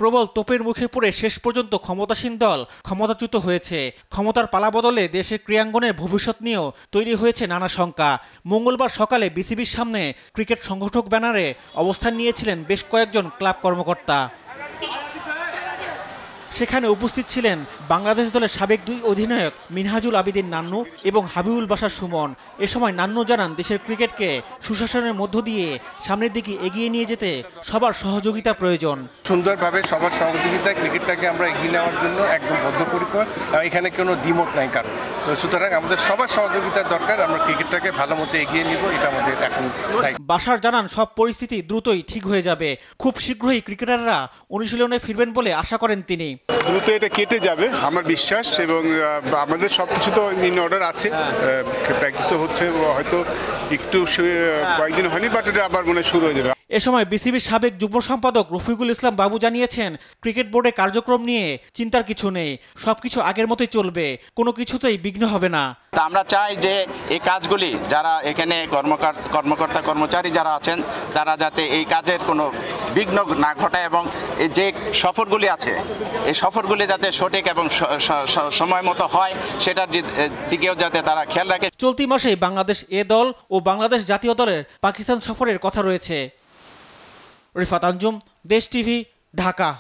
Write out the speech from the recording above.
প্রবল তোপের মুখে পড়ে শেষ পর্যন্ত ক্ষমতাসীন দল ক্ষমতাচ্যুত হয়েছে। ক্ষমতার পালাবদলে দেশের ক্রীড়াঙ্গনের ভবিষ্যৎ নিয়েও তৈরি হয়েছে নানা শঙ্কা। মঙ্গলবার সকালে বিসিবির সামনে ক্রিকেট সংগঠক ব্যানারে অবস্থান নিয়েছিলেন বেশ কয়েকজন ক্লাব কর্মকর্তা। সেখানে উপস্থিত ছিলেন বাংলাদেশ দলের সাবেক 2 অধিনায়ক মিনহাজুল আবেদীন নান্নু এবং হাবিবুল বাশার সুমন। এ সময় নান্নু জানান, দেশের ক্রিকেটকে সুশাসনের মধ্য দিয়ে সামনের দিকে এগিয়ে নিয়ে যেতে সবার সহযোগিতা প্রয়োজন। সুন্দরভাবে সবার সহযোগিতায় ক্রিকেটটাকে আমরা এগিয়ে নেওয়ার জন্য একদম বদ্ধপরিকর। এখানে কোনো দ্বিমত নাই কারণ। তো সুতরাং আমাদের সবার সহযোগিতার দরকার। আমরা ক্রিকেটটাকে ভালো মতো এগিয়ে নিব, এটা আমাদের এখন। বাশার জানান, সব পরিস্থিতি দ্রুতই ঠিক হয়ে যাবে। খুব শীঘ্রই ক্রিকেটাররা অনুশীলনে ফিরবেন বলে আশা করেন তিনি। দ্রুত এটা কেটে যাবে আমার বিশ্বাস, এবং আমাদের সবকিছু তো ইন অর্ডার আছে, প্র্যাকটিসও হচ্ছে, হয়তো একটু কয়েকদিন হয়নি, বাট এটা আবার মনে শুরু হয়ে যাবে। এ সময় বিসিবির সাবেক যুগ্ম সম্পাদক রফিকুল ইসলাম বাবু জানিয়েছেন, ক্রিকেট বোর্ডের কার্যক্রম নিয়ে চিন্তার কিছু নেই, সবকিছু আগের মতোই চলবে, কোনো কিছুতেই বিঘ্ন হবে না। তা আমরা চাই যে এই কাজগুলি যারা এখানে কর্মকর্তা কর্মচারী যারা আছেন তারা যাতে এই কাজের কোনো বিঘ্ন না ঘটায়, এবং এই যে সফরগুলি আছে এই সফরগুলি যাতে সঠিক এবং সময় মতো হয় সেটার দিকেও যাতে তারা খেয়াল রাখে। চলতি মাসেই বাংলাদেশ এ দল ও বাংলাদেশ জাতীয় দলের পাকিস্তান সফরের কথা রয়েছে। রিফাত আঞ্জুম, দেশ টিভি, ঢাকা।